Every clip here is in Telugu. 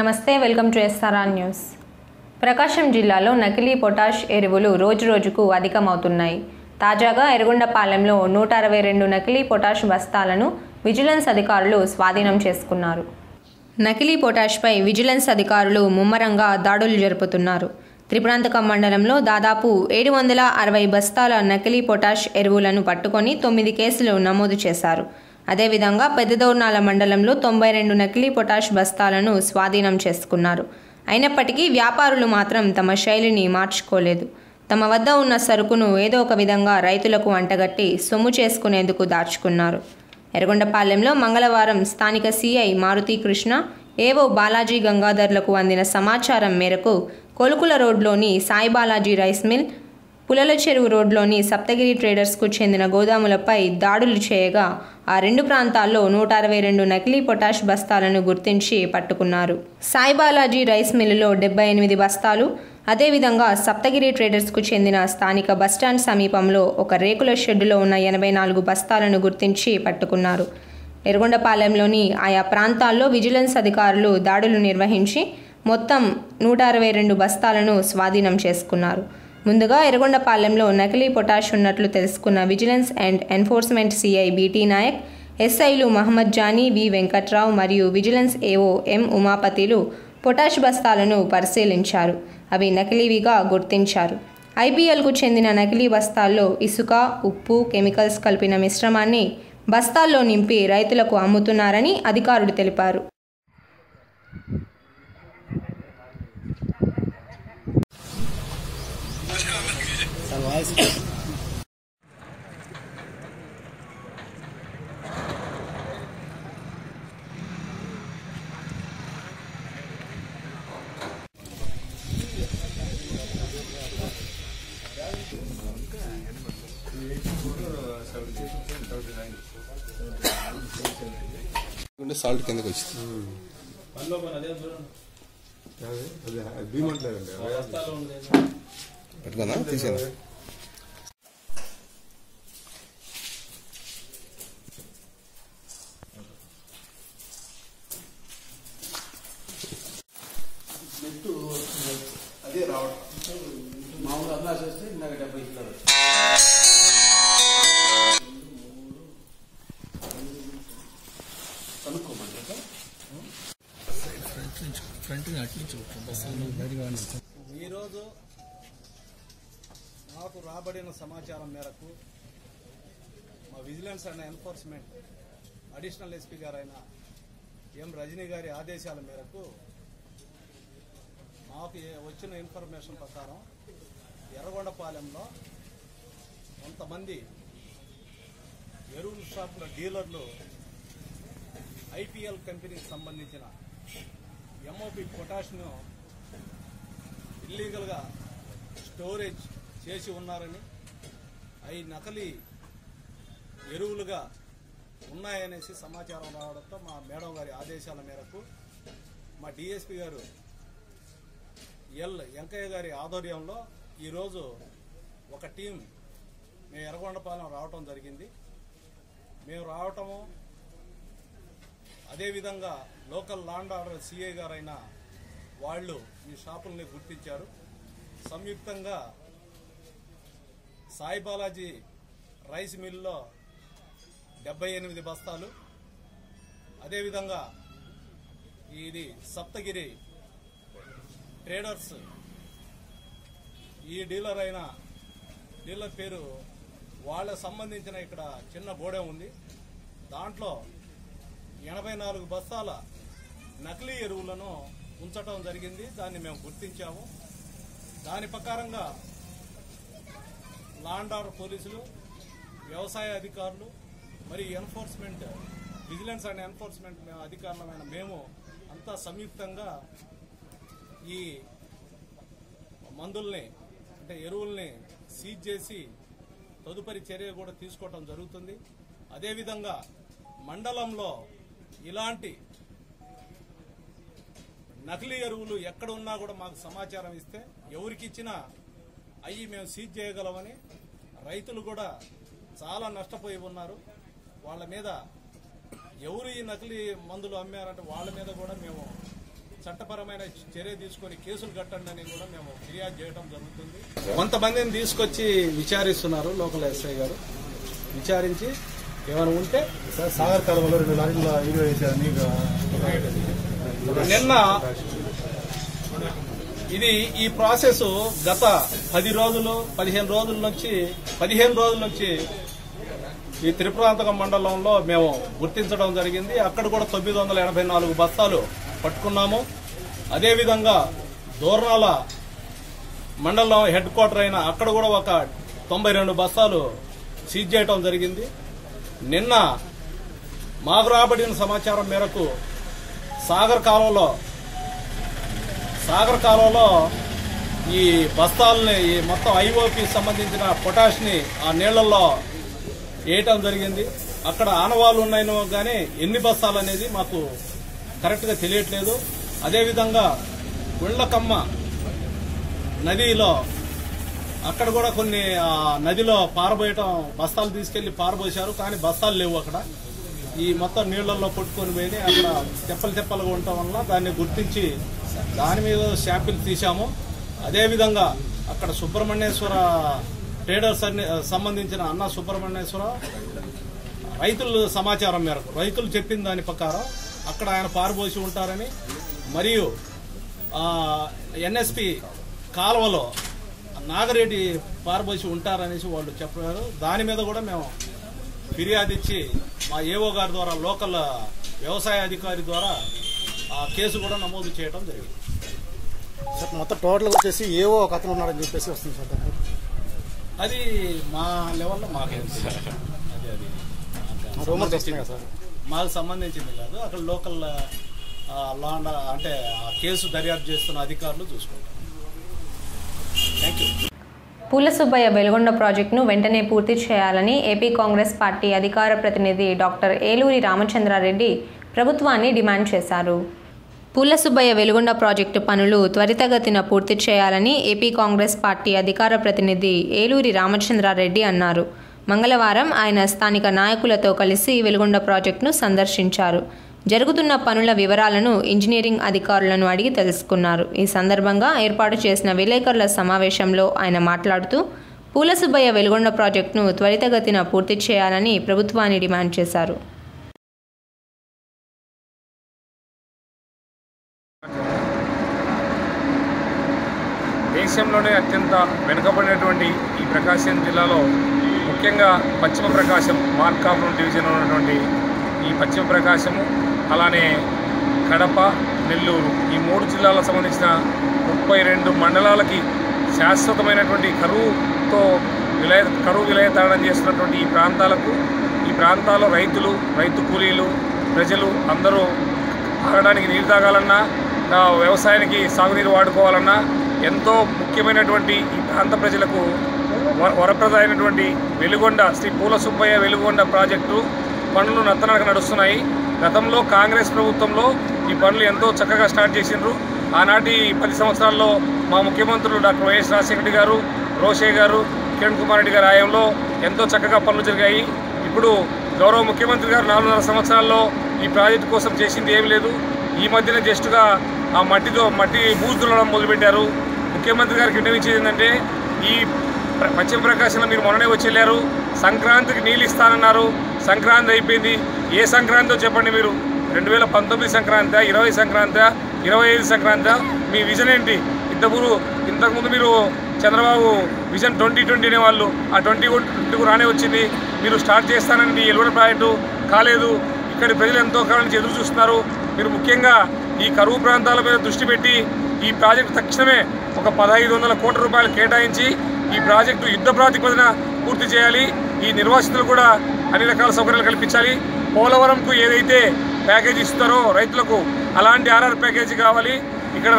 నమస్తే, వెల్కమ్ టు ఎస్ఆర్ఆర్ న్యూస్. ప్రకాశం జిల్లాలో నకిలీ పొటాష్ ఎరువులు రోజురోజుకు అధికమవుతున్నాయి. తాజాగా ఎర్రగొండపాలెంలో 162 నకిలీ పొటాష్ బస్తాలను విజిలెన్స్ అధికారులు స్వాధీనం చేసుకున్నారు. నకిలీ పొటాష్పై విజిలెన్స్ అధికారులు ముమ్మరంగా దాడులు జరుపుతున్నారు. త్రిపురాంతకం మండలంలో దాదాపు 760 బస్తాల నకిలీ పొటాష్ ఎరువులను పట్టుకొని 9 కేసులు నమోదు చేశారు. అదేవిధంగా పెద్దదోర్నాల మండలంలో 92 నకిలీ పొటాష్ బస్తాలను స్వాధీనం చేసుకున్నారు. అయినప్పటికీ వ్యాపారులు మాత్రం తమ శైలిని మార్చుకోలేదు. తమ వద్ద ఉన్న సరుకును ఏదో ఒక విధంగా రైతులకు అంటగట్టి సొమ్ము చేసుకునేందుకు దాచుకున్నారు. ఎర్రగొండపాలెంలో మంగళవారం స్థానిక సిఐ మారుతి కృష్ణ, ఏవో బాలాజీ గంగాధర్లకు అందిన సమాచారం మేరకు కొలుకుల రోడ్లోని సాయిబాలాజీ రైస్ మిల్, పులల చెరువు రోడ్లోని సప్తగిరి ట్రేడర్స్కు చెందిన గోదాములపై దాడులు చేయగా ఆ రెండు ప్రాంతాల్లో 162 నకిలీ పొటాష్ బస్తాలను గుర్తించి పట్టుకున్నారు. సాయిబాలాజీ రైస్ మిల్లులో 78 బస్తాలు, అదేవిధంగా సప్తగిరి ట్రేడర్స్కు చెందిన స్థానిక బస్టాండ్ సమీపంలో ఒక రేకుల షెడ్డులో ఉన్న 84 బస్తాలను గుర్తించి పట్టుకున్నారు. ఎర్రగొండపాలెంలోని ఆయా ప్రాంతాల్లో విజిలెన్స్ అధికారులు దాడులు నిర్వహించి మొత్తం 162 బస్తాలను స్వాధీనం చేసుకున్నారు. ముందుగా ఎర్రగొండపాలెంలో నకిలీ పొటాష్ ఉన్నట్లు తెలుసుకున్న vigilance and enforcement CI B T Naik, ఎస్ఐలు మహమ్మద్ జానీ, వి వెంకట్రావు మరియు విజిలెన్స్ ఏఓ ఎం ఉమాపతిలు పొటాష్ బస్తాలను పరిశీలించారు. అవి నకిలీవిగా గుర్తించారు. ఐపీఎల్కు చెందిన నకిలీ బస్తాల్లో ఇసుక, ఉప్పు, కెమికల్స్ కలిపిన మిశ్రమాన్ని బస్తాల్లో నింపి రైతులకు అమ్ముతున్నారని అధికారులు తెలిపారు. సాల్ట్ కిందకి వచ్చింది. పెట్టుకున్నా తీసేనా? అదే రావడం మామూలు అన్నా చేస్తే ఇందాక 70 కిలోలు కనుక్కోమంటారా? ఈరోజు నాకు రాబడిన సమాచారం మేరకు మా vigilance and enforcement additional SP గారైన ఎం రజనీ గారి ఆదేశాల మేరకు మాకు వచ్చిన ఇన్ఫర్మేషన్ ప్రకారం ఎర్రగొండపాలెంలో కొంతమంది ఎరువుల షాపుల డీలర్లు ఐపీఎల్ కంపెనీకి సంబంధించిన ఎంఓపి పొటాష్ను ఇల్లీగల్గా స్టోరేజ్ చేసి ఉన్నారని, అవి నకిలీ ఎరువులుగా ఉన్నాయనేసి సమాచారం రావడంతో మా మేడం గారి ఆదేశాల మేరకు మా డిఎస్పీ గారు ఎల్ వెంకయ్య గారి ఆధ్వర్యంలో ఈరోజు ఒక టీం మేము ఎర్రగొండపాలెం రావటం జరిగింది. మేము రావటము అదేవిధంగా లోకల్ లాండ్ ఆర్డర్ సిఐ గారైన వాళ్ళు ఈ షాపుల్ని గుర్తించారు. సంయుక్తంగా సాయిబాలాజీ రైస్ మిల్లో 78 బస్తాలు, అదేవిధంగా ఇది సప్తగిరి ట్రేడర్స్ ఈ డీలర్ పేరు వాళ్ళకు సంబంధించిన ఇక్కడ చిన్న బోడే ఉంది. దాంట్లో 84 బస్తాల నకిలీ ఎరువులను ఉంచటం జరిగింది. దాన్ని మేము గుర్తించాము. దాని ప్రకారంగా లాండ్ ఆర్డర్ పోలీసులు, వ్యవసాయ అధికారులు మరియు ఎన్ఫోర్స్మెంట్ విజిలెన్స్ అండ్ ఎన్ఫోర్స్మెంట్ అధికారులమైన మేము అంతా సంయుక్తంగా ఈ మందుల్ని అంటే ఎరువుల్ని సీజ్ చేసి తదుపరి చర్య కూడా తీసుకోవడం జరుగుతుంది. అదేవిధంగా మండలంలో ఇలాంటి నకిలీ ఎరువులు ఎక్కడ ఉన్నా కూడా మాకు సమాచారం ఇస్తే ఎవరికి ఇచ్చినా అవి మేము సీజ్ చేయగలమని, రైతులు కూడా చాలా నష్టపోయి ఉన్నారు. వాళ్ళ మీద ఎవరు ఈ నకిలీ మందులు అమ్మారంటే వాళ్ళ మీద కూడా మేము చట్టపరమైన చర్య తీసుకొని కేసులు కట్టండి అని కూడా మేము ఫిర్యాదు చేయడం జరుగుతుంది. కొంతమందిని తీసుకొచ్చి విచారిస్తున్నారు లోకల్ ఎస్ఐ గారు. విచారించి ఏమైనా ఉంటే సాగర్ కాలువలో 2 లారీల వీడియో వేసారని నిన్న ఈ ప్రాసెస్ గత 15 రోజుల నుంచి ఈ త్రిపురాంతకం మండలంలో మేము గుర్తించడం జరిగింది. అక్కడ కూడా 984 బస్తాలు పట్టుకున్నాము. అదేవిధంగా దూర్నాల మండలం హెడ్ క్వార్టర్ అయిన అక్కడ కూడా ఒక 92 బస్తాలు సీజ్ చేయడం జరిగింది. నిన్న మాకు రాబడిన సమాచారం మేరకు సాగర్ కాలువలో ఈ బస్తాలని ఈ మొత్తం ఐఓపి సంబంధించిన పొటాష్ని ఆ నీళ్లలో వేయటం జరిగింది. అక్కడ ఆనవాళ్లు ఉన్నాయో కానీ ఎన్ని బస్తాలు అనేది మాకు కరెక్ట్గా తెలియట్లేదు. అదేవిధంగా గుండ్లకమ్మ నదిలో అక్కడ కూడా కొన్ని నదిలో పారబోయటం బస్తాలు తీసుకెళ్లి పారబోసారు, కానీ బస్తాలు లేవు అక్కడ. ఈ మొత్తం నీళ్లలో కొట్టుకొని పోయి అక్కడ తెప్పలుగా ఉండటం వల్ల దాన్ని గుర్తించి దాని మీద శాంపిల్ తీశాము. అదేవిధంగా అక్కడ సుబ్రహ్మణ్యేశ్వర ట్రేడర్స్ సంబంధించిన అన్న సుబ్రహ్మణ్యేశ్వర రైతుల సమాచారం మేరకు రైతులు చెప్పిన దాని ప్రకారం అక్కడ ఆయన పారబోసి ఉంటారని, మరియు ఎన్ఎస్పి కాలువలో నాగరెడ్డి పారబోసి ఉంటారనేసి వాళ్ళు చెప్పారు. దాని మీద కూడా మేము ఫిర్యాదు ఇచ్చి మా ఏఓ గారి ద్వారా లోకల్ వ్యవసాయ అధికారి ద్వారా ఆ కేసు కూడా నమోదు చేయడం జరిగింది. సార్ మొత్తం టోటల్ వచ్చేసి ఏవో ఒక అతను ఉన్నారని చెప్పేసి వస్తుంది సార్. అది మా లెవెల్లో మాకేం సార్ మాకు సంబంధించింది కాదు. అక్కడ లోకల్ అంటే ఆ కేసు దర్యాప్తు చేస్తున్న అధికారులు చూసుకుంటారు. Thank you. పూల సుబ్బయ్య వెలుగొండ ప్రాజెక్టును వెంటనే పూర్తి చేయాలని ఏపీ కాంగ్రెస్ పార్టీ అధికార ప్రతినిధి డాక్టర్ ఏలూరి రామచంద్రారెడ్డి ప్రభుత్వాన్ని డిమాండ్ చేశారు. పూల సుబ్బయ్య వెలుగొండ ప్రాజెక్టు పనులు త్వరితగతిన పూర్తి చేయాలని ఏపీ కాంగ్రెస్ పార్టీ అధికార ప్రతినిధి ఏలూరి రామచంద్రారెడ్డి అన్నారు. మంగళవారం ఆయన స్థానిక నాయకులతో కలిసి వెలుగొండ ప్రాజెక్టును సందర్శించారు. జరుగుతున్న పనుల వివరాలను ఇంజనీరింగ్ అధికారులను అడిగి తెలుసుకున్నారు. ఈ సందర్భంగా ఏర్పాటు చేసిన విలేకరుల సమావేశంలో ఆయన మాట్లాడుతూ పూల సుబ్బయ్య వెలుగొండ ప్రాజెక్టును త్వరితగతిన పూర్తి చేయాలని ప్రభుత్వాన్ని డిమాండ్ చేశారు. దేశంలోనే అత్యంత వెనుకబడినటువంటి ఈ ప్రకాశం జిల్లాలో ముఖ్యంగా పశ్చిమ ప్రకాశం మార్కాపురం డివిజన్ ఉన్నటువంటి ఈ పశ్చిమ ప్రకాశము, అలానే కడప, నెల్లూరు ఈ 3 జిల్లాలకు సంబంధించిన 32 మండలాలకి శాశ్వతమైనటువంటి కరువు విలయతాళం చేస్తున్నటువంటి ఈ ప్రాంతాల్లో రైతు కూలీలు, ప్రజలు అందరూ తాగడానికి నీరు తాగాలన్నా, వ్యవసాయానికి సాగునీరు వాడుకోవాలన్నా ఎంతో ముఖ్యమైనటువంటి ఈ ప్రాంత ప్రజలకు వరప్రదమైనటువంటి వెలుగొండ శ్రీ పూల సుబ్బయ్య వెలుగొండ ప్రాజెక్టు పనులు నత్తనడక నడుస్తున్నాయి. గతంలో కాంగ్రెస్ ప్రభుత్వంలో ఈ పనులు ఎంతో చక్కగా స్టార్ట్ చేసిండ్రు. ఆనాటి 10 సంవత్సరాల్లో మా ముఖ్యమంత్రులు డాక్టర్ వైఎస్ రాజశేఖర గారు, రోషయ్య గారు, కిరణ్ కుమార్ రెడ్డి గారి హయాంలో ఎంతో చక్కగా పనులు జరిగాయి. ఇప్పుడు గౌరవ ముఖ్యమంత్రి గారు 4.5 సంవత్సరాల్లో ఈ ప్రాజెక్టు కోసం చేసింది ఏమీ లేదు. ఈ మధ్యన జస్ట్గా ఆ మట్టి బూజులడం మొదలుపెట్టారు. ముఖ్యమంత్రి గారికి విన్నవించేది ఏంటంటే, ఈ పశ్చిమ ప్రకాశంలో మీరు మొన్ననే వచ్చి వెళ్ళారు, సంక్రాంతికి నీళ్ళు ఇస్తానన్నారు. సంక్రాంతి అయిపోయింది. ఏ సంక్రాంతితో చెప్పండి మీరు? 2019 సంక్రాంతి, 20 సంక్రాంతి, 25 సంక్రాంతి? మీ విజన్ ఏంటి? ఇంతకుముందు మీరు చంద్రబాబు విజన్ 2020 అనేవాళ్ళు. ఆ 2020 రానే వచ్చింది. మీరు స్టార్ట్ చేస్తానని ఎలుగొండ ప్రాజెక్టు కాలేదు. ఇక్కడి ప్రజలు ఎంతో కాలం నుంచి ఎదురు చూస్తున్నారు. మీరు ముఖ్యంగా ఈ కరువు ప్రాంతాల మీద దృష్టి పెట్టి ఈ ప్రాజెక్టు తక్షణమే ఒక 1500 కోట్ల రూపాయలు కేటాయించి ఈ ప్రాజెక్టు యుద్ధ ప్రాతిపదికన పూర్తి చేయాలి. ఈ నిర్వాసితులు కూడా అన్ని రకాల సౌకర్యాలు కల్పించాలి. పోలవరంకు ఏదైతే ప్యాకేజీ ఇస్తారో రైతులకు అలాంటి ఆర్ఆర్ ప్యాకేజీ కావాలి. ఇక్కడ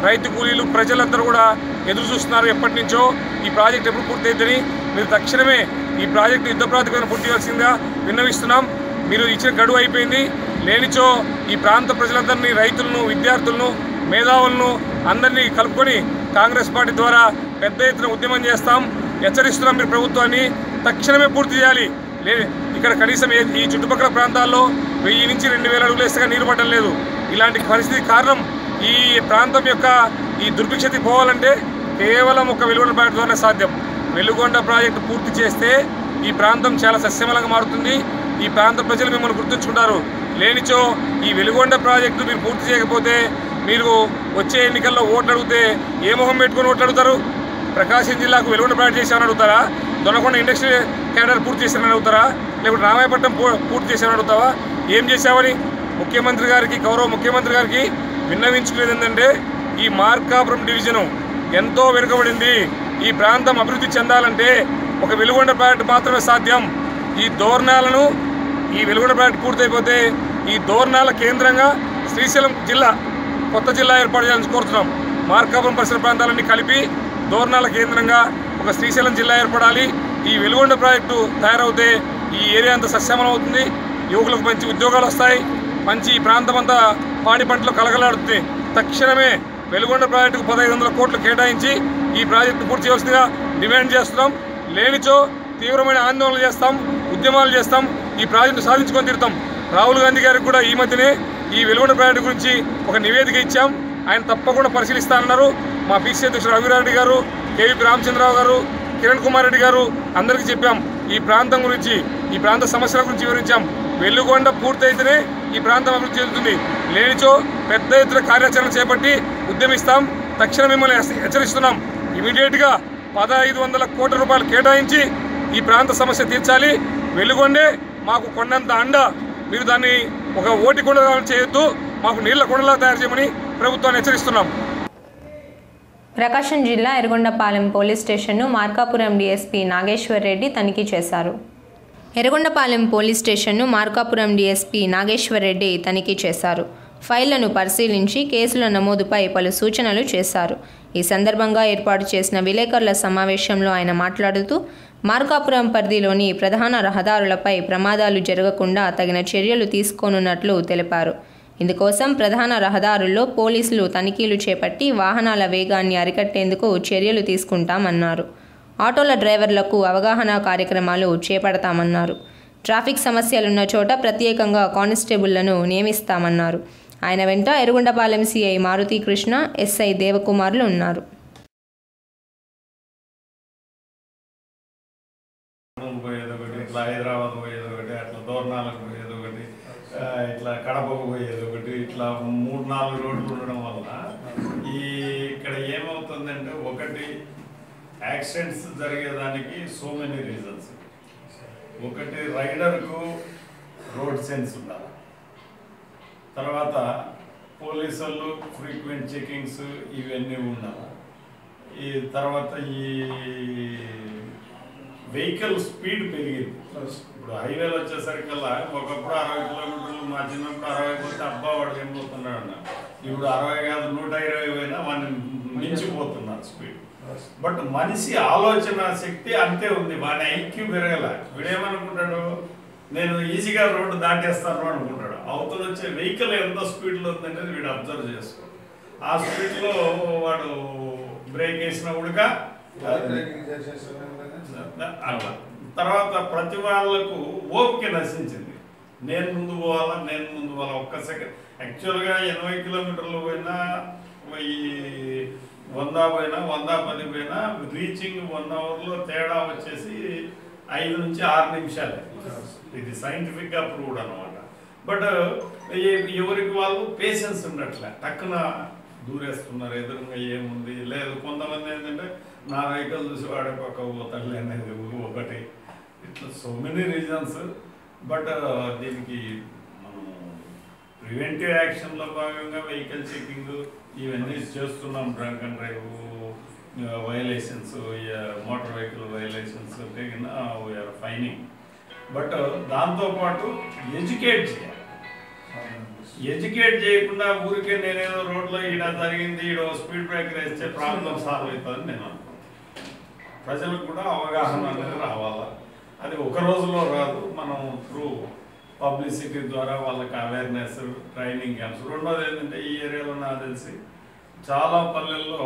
రైతు కూలీలు, ప్రజలందరూ కూడా ఎదురు చూస్తున్నారు ఎప్పటి నుంచో ఈ ప్రాజెక్టు ఎప్పుడు పూర్తయిద్దని. మీరు తక్షణమే ఈ ప్రాజెక్టు యుద్ధ ప్రాతిపదికన పూర్తి చేయాల్సిందిగా విన్నవిస్తున్నాం. మీరు ఇచ్చిన గడువు అయిపోయింది. లేనిచో ఈ ప్రాంత ప్రజలందరినీ, రైతులను, విద్యార్థులను, మేధావులను అందరినీ కలుపుకొని కాంగ్రెస్ పార్టీ ద్వారా పెద్ద ఎత్తున ఉద్యమం చేస్తాం. హెచ్చరిస్తున్నాం, మీరు ప్రభుత్వాన్ని తక్షణమే పూర్తి చేయాలి. ఇక్కడ కనీసం ఈ చుట్టుపక్కల ప్రాంతాల్లో 1000 నుంచి 2000 అడుగులు వేస్తేగా నీరు పడడం లేదు. ఇలాంటి పరిస్థితి కారణం ఈ ప్రాంతం యొక్క ఈ దుర్భిక్షతి పోవాలంటే కేవలం ఒక వెలుగొండ ప్రాజెక్టు ద్వారానే సాధ్యం. వెలుగొండ ప్రాజెక్టు పూర్తి చేస్తే ఈ ప్రాంతం చాలా సస్యమలంగా మారుతుంది. ఈ ప్రాంత ప్రజలు మిమ్మల్ని గుర్తుంచుకుంటారు. లేనిచో ఈ వెలుగొండ ప్రాజెక్టు మీరు పూర్తి చేయకపోతే మీరు వచ్చే ఎన్నికల్లో ఓట్లు అడిగితే ఏ మొహం పెట్టుకుని ఓట్లు అడుగుతారు? ప్రకాశం జిల్లాకు వెలుగొండ ప్రాజెక్టు చేశామని అడుగుతారా? దొనకొండ ఇండస్ట్రియల్ క్యాడర్ పూర్తి చేశారని అడుగుతారా? లేకపోతే రామాయపట్నం పూర్తి చేశామని అడుగుతావా? ఏం చేశామని ముఖ్యమంత్రి గారికి, గౌరవ ముఖ్యమంత్రి గారికి విన్నవించుకునేది ఏంటంటే ఈ మార్కాపురం డివిజను ఎంతో వెనుకబడింది. ఈ ప్రాంతం అభివృద్ధి చెందాలంటే ఒక వెలుగొండ ప్రాజెక్టు మాత్రమే సాధ్యం. ఈ దోర్నాలను ఈ వెలుగొండ ప్రాజెక్టు పూర్తయిపోతే ఈ దోర్నాల కేంద్రంగా శ్రీశైలం జిల్లా కొత్త జిల్లా ఏర్పాటు చేయాలని కోరుతున్నాం. మార్కాపురం పరిసర ప్రాంతాలన్నీ కలిపి దోర్నాల కేంద్రంగా ఒక శ్రీశైలం జిల్లా ఏర్పడాలి. ఈ వెలుగొండ ప్రాజెక్టు తయారవుతే ఈ ఏరియా అంతా సస్యమలం అవుతుంది. యువకులకు మంచి ఉద్యోగాలు వస్తాయి. మంచి ఈ ప్రాంతం అంతా పాడి పంటలు కలగలాడుతుంది. తక్షణమే వెలుగొండ ప్రాజెక్టుకు 1500 కోట్లు కేటాయించి ఈ ప్రాజెక్టు పూర్తి చేయాల్సిందిగా డిమాండ్ చేస్తున్నాం. లేనిచో తీవ్రమైన ఆందోళనలు చేస్తాం, ఉద్యమాలు చేస్తాం. ఈ ప్రాజెక్టు సాధించుకొని తీరుతాం. రాహుల్ గాంధీ గారికి కూడా ఈ మధ్యనే ఈ వెలుగొండ ప్రాజెక్టు గురించి ఒక నివేదిక ఇచ్చాం. ఆయన తప్పకుండా పరిశీలిస్తానన్నారు. మా పీసీ అధ్యక్షుడు రఘువీరారెడ్డి గారు, కేవీపీ రామచంద్రరావు గారు, కిరణ్ కుమార్ రెడ్డి గారు అందరికీ చెప్పాం. ఈ ప్రాంతం గురించి, ఈ ప్రాంత సమస్యల గురించి వివరించాం. వెలుగొండ పూర్తయితేనే ఈ ప్రాంతం అభివృద్ధి చెందుతుంది. లేనిచో పెద్ద ఎత్తున కార్యాచరణ చేపట్టి ఉద్యమిస్తాం. తక్షణం మిమ్మల్ని హెచ్చరిస్తున్నాం. ఇమీడియట్గా 1500 కోట్ల రూపాయలు కేటాయించి ఈ ప్రాంత సమస్య తీర్చాలి. వెలుగొండే మాకు కొండంత అండ. మీరు దాన్ని ఒక ఓటి కొండగా చేయొద్దు, మాకు నీళ్ల కొండలా తయారు చేయమని ప్రభుత్వాన్ని హెచ్చరిస్తున్నాం. ప్రకాశం జిల్లా ఎర్రగొండపాలెం పోలీస్ స్టేషన్ను మార్కాపురం డీఎస్పీ నాగేశ్వర్ రెడ్డి తనిఖీ చేశారు. ఎర్రగొండపాలెం పోలీస్ స్టేషన్ను మార్కాపురం డీఎస్పీ నాగేశ్వర్ రెడ్డి తనిఖీ చేశారు. ఫైళ్లను పరిశీలించి కేసుల నమోదుపై పలు సూచనలు చేశారు. ఈ సందర్భంగా ఏర్పాటు చేసిన విలేకరుల సమావేశంలో ఆయన మాట్లాడుతూ మార్కాపురం పరిధిలోని ప్రధాన రహదారులపై ప్రమాదాలు జరగకుండా తగిన చర్యలు తీసుకోనున్నట్లు తెలిపారు. ఇందుకోసం ప్రధాన రహదారుల్లో పోలీసులు తనిఖీలు చేపట్టి వాహనాల వేగాన్ని అరికట్టేందుకు చర్యలు తీసుకుంటామన్నారు. ఆటోల డ్రైవర్లకు అవగాహన కార్యక్రమాలు చేపడతామన్నారు. ట్రాఫిక్ సమస్యలున్న చోట ప్రత్యేకంగా కానిస్టేబుళ్లను నియమిస్తామన్నారు. ఆయన వెంట ఎర్రగొండపాలెం సిఐ మారుతి కృష్ణ, ఎస్ఐ దేవకుమార్లు ఉన్నారు. హైదరాబాద్ పోయేది ఒకటి, అట్లా దోర్నాలకు పోయేది ఒకటి, ఇట్లా కడపకు పోయేది ఒకటి, ఇట్లా 3-4 రోడ్లు ఉండడం వల్ల ఇక్కడ ఏమవుతుందంటే ఒకటి యాక్సిడెంట్స్ జరిగేదానికి సో మెనీ రీజన్స్. ఒకటి రైడర్కు రోడ్ సెన్స్ ఉండాలి. తర్వాత పోలీసు వాళ్ళు ఫ్రీక్వెంట్ చెకింగ్స్ ఇవన్నీ ఉండాలి. ఈ తర్వాత ఈ వెహికల్ స్పీడ్ పెరిగింది. ఇప్పుడు హైవేలు వచ్చేసరికల్లా ఒకప్పుడు 60 కిలోమీటర్లు, మా చిన్నప్పుడు 60 పోతే అబ్బా వాడు ఏం పోతున్నాడు అన్న. ఇప్పుడు 60 కాదు 120 పోయినా వాడిని మించిపోతున్నారు స్పీడ్. బట్ మనిషి ఆలోచన శక్తి అంతే ఉంది. వాడి ఐక్యూ పెరగల. వీడేమనుకుంటాడు, నేను ఈజీగా రోడ్డు దాటేస్తాను అనుకుంటాడు. అవతల వచ్చే వెహికల్ ఎంత స్పీడ్లో ఉందంటే వీడు అబ్జర్వ్ చేసుకో. ఆ స్పీడ్లో వాడు బ్రేక్ వేసిన ఉడక అట్లా. తర్వాత ప్రతి వాళ్ళకు ఓపిక నశించింది. నేను ముందు పోవాలా ఒక్క సెకండ్. యాక్చువల్గా 80 కిలోమీటర్లు పోయినా, 100 పోయినా, 110 పోయినా రీచింగ్ 1 అవర్లో తేడా వచ్చేసి 5 నుంచి 6 నిమిషాలే. ఇది సైంటిఫిక్గా ప్రూవ్డ్ అనమాట. బట్ ఎవరికి వాళ్ళు పేషెన్స్ ఉండట్లే, టక్కున దూరేస్తున్నారు. ఎదురుగా ఏముంది లేదు. కొంతమంది ఏంటంటే నా వెహికల్ చూసి వాడే పక్క పోతాడులే అనేది ఒకటి. ఇట్లా సో మెనీ రీజన్స్. బట్ దీనికి మనం ప్రివెంటివ్ యాక్షన్లో భాగంగా వెహికల్ చెకింగ్ ఇవన్నీ చేస్తున్నాం. Drunk and drive violations, motor vehicle violations ఉంటే కన్నా వీఆర్ ఫైనింగ్. బట్ దాంతోపాటు ఎడ్యుకేట్ చేయాలి. ఎడ్యుకేట్ చేయకుండా ఊరికే నేనేదో రోడ్లో ఈడ జరిగింది, ఈడ స్పీడ్ బ్రేకర్ వేస్తే ప్రాబ్లం సాల్వ్ అవుతుందని నేను అనుకుంటున్నాను. ప్రజలకు కూడా అవగాహన అనేది రావాలా. అది ఒక రోజులో రాదు. మనం త్రూ పబ్లిసిటీ ద్వారా వాళ్ళకి అవేర్నెస్, ట్రైనింగ్ క్యాంప్స్. రెండోది ఏంటంటే ఈ ఏరియాలో నాకు తెలిసి చాలా పల్లెల్లో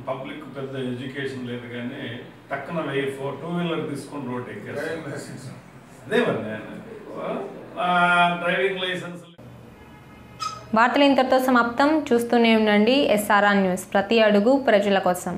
పబ్లిక్ పెద్ద ఎడ్యుకేషన్ లేదు, కానీ టక్కున 2 వీలర్ తీసుకొని రోడ్ ఎక్కేస్తారు. అదే మరి డ్రైవింగ్ లైసెన్స్. వార్తలు ఇంతటితో సమాప్తం. చూస్తూనే ఉండండి SRR న్యూస్, ప్రతి అడుగు ప్రజల కోసం.